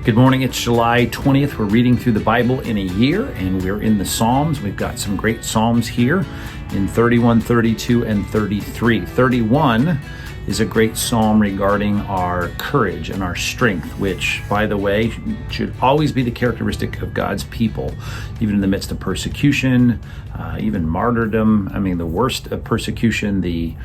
Good morning. It's July 20th. We're reading through the Bible in a year, and we're in the Psalms. We've got some great Psalms here in 31, 32, and 33. 31 is a great psalm regarding our courage and our strength, which, by the way, should always be the characteristic of God's people, even in the midst of persecution, even martyrdom. I mean, the worst of persecution, the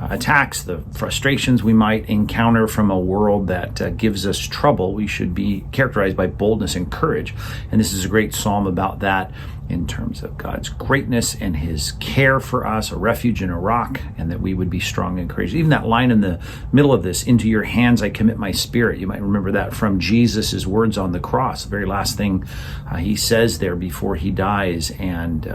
attacks, the frustrations we might encounter from a world that gives us trouble, we should be characterized by boldness and courage. And this is a great psalm about that in terms of God's greatness and his care for us, a refuge and a rock, and that we would be strong and courageous. Even that line in the middle of this, "Into your hands I commit my spirit," you might remember that from Jesus' words on the cross, the very last thing he says there before he dies, and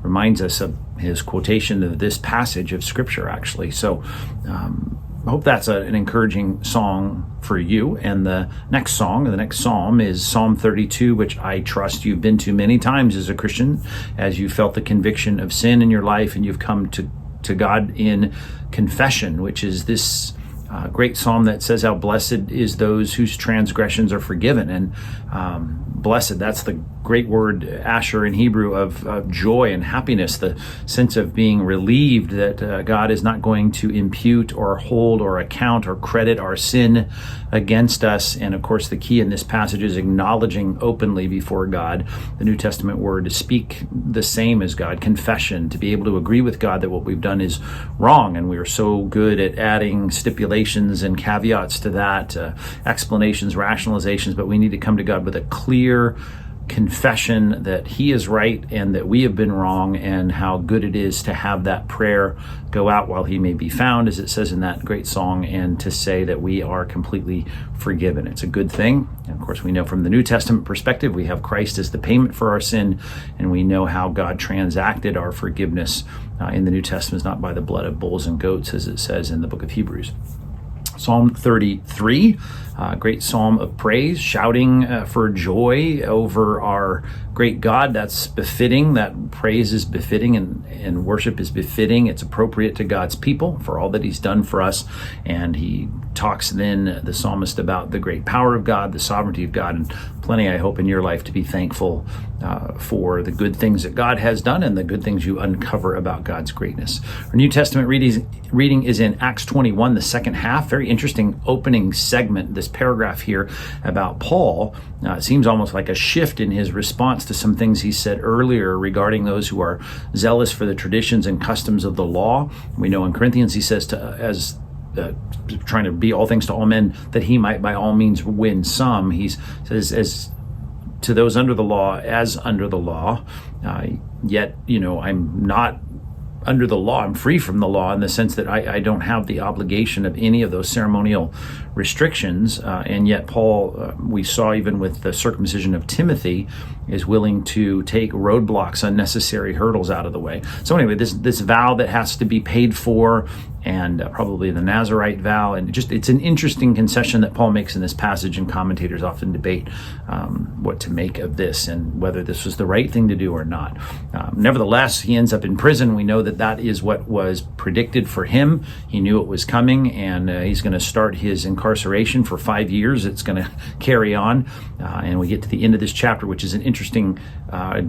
reminds us of his quotation of this passage of Scripture, actually. So I hope that's an encouraging song for you. And the next psalm is Psalm 32, which I trust you've been to many times as a Christian, as you felt the conviction of sin in your life and you've come to God in confession, which is this great psalm that says how blessed is those whose transgressions are forgiven. And blessed, that's the great word asher in Hebrew of joy and happiness, the sense of being relieved that God is not going to impute or hold or account or credit our sin against us. And of course, the key in this passage is acknowledging openly before God, the New Testament word to speak the same as God, confession, to be able to agree with God that what we've done is wrong. And we are so good at adding stipulations and caveats to that, explanations, rationalizations, but we need to come to God with a clear confession that he is right and that we have been wrong, and how good it is to have that prayer go out while he may be found, as it says in that great song, and to say that we are completely forgiven. It's a good thing. And of course, we know from the New Testament perspective, we have Christ as the payment for our sin, and we know how God transacted our forgiveness in the New Testament, not by the blood of bulls and goats, as it says in the book of Hebrews. Psalm 33, great psalm of praise, shouting for joy over our great God. That's befitting. That praise is befitting, and worship is befitting. It's appropriate to God's people for all that he's done for us. And he talks then, the psalmist, about the great power of God, the sovereignty of God, and plenty, I hope, in your life to be thankful for the good things that God has done and the good things you uncover about God's greatness. Our New Testament reading is in Acts 21, the second half. Very interesting opening segment, this paragraph here about Paul. It seems almost like a shift in his response to some things he said earlier regarding those who are zealous for the traditions and customs of the law. We know in Corinthians he says trying to be all things to all men, that he might by all means win some. He says, as to those under the law, as under the law, yet, I'm not under the law. I'm free from the law in the sense that I don't have the obligation of any of those ceremonial restrictions. And yet Paul, we saw even with the circumcision of Timothy, is willing to take roadblocks, unnecessary hurdles out of the way. So anyway, this vow that has to be paid for, and probably the Nazirite vow, and it's an interesting concession that Paul makes in this passage, and commentators often debate what to make of this and whether this was the right thing to do or not. Nevertheless, he ends up in prison. We know that is what was predicted for him. He knew it was coming, and he's going to start his incarceration for 5 years. It's going to carry on, and we get to the end of this chapter, which is an interesting,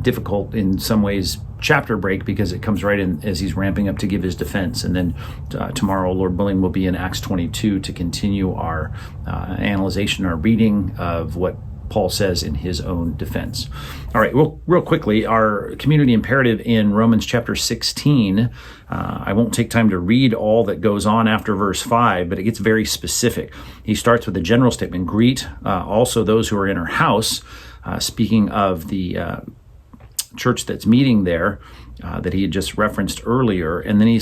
difficult in some ways chapter break, because it comes right in as he's ramping up to give his defense. And then tomorrow, Lord willing, we'll be in Acts 22 to continue our analyzation, our reading of what Paul says in his own defense. All right, real quickly, our community imperative in Romans chapter 16, I won't take time to read all that goes on after verse 5, but it gets very specific. He starts with a general statement, greet also those who are in our house, speaking of the church that's meeting there, that he had just referenced earlier. And then he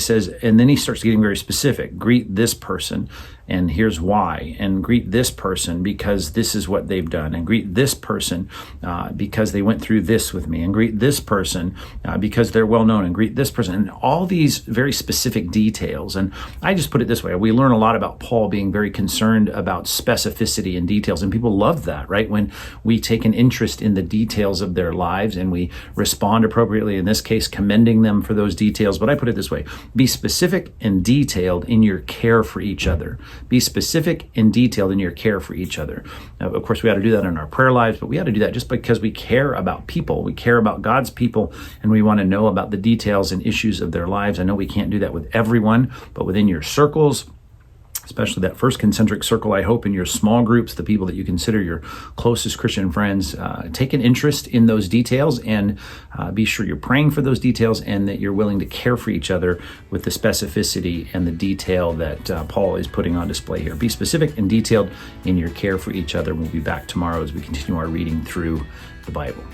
starts getting very specific. Greet this person, and here's why. And greet this person because this is what they've done. And greet this person because they went through this with me. And greet this person because they're well known. And greet this person. And all these very specific details. And I just put it this way. We learn a lot about Paul being very concerned about specificity and details. And people love that, right? When we take an interest in the details of their lives and we respond appropriately, in this case, commending them for those details, but I put it this way: be specific and detailed in your care for each other. Be specific and detailed in your care for each other. Now, of course, we ought to do that in our prayer lives, but we ought to do that just because we care about people. We care about God's people, and we want to know about the details and issues of their lives. I know we can't do that with everyone, but within your circles, especially that first concentric circle, I hope, in your small groups, the people that you consider your closest Christian friends, take an interest in those details, and be sure you're praying for those details, and that you're willing to care for each other with the specificity and the detail that Paul is putting on display here. Be specific and detailed in your care for each other. We'll be back tomorrow as we continue our reading through the Bible.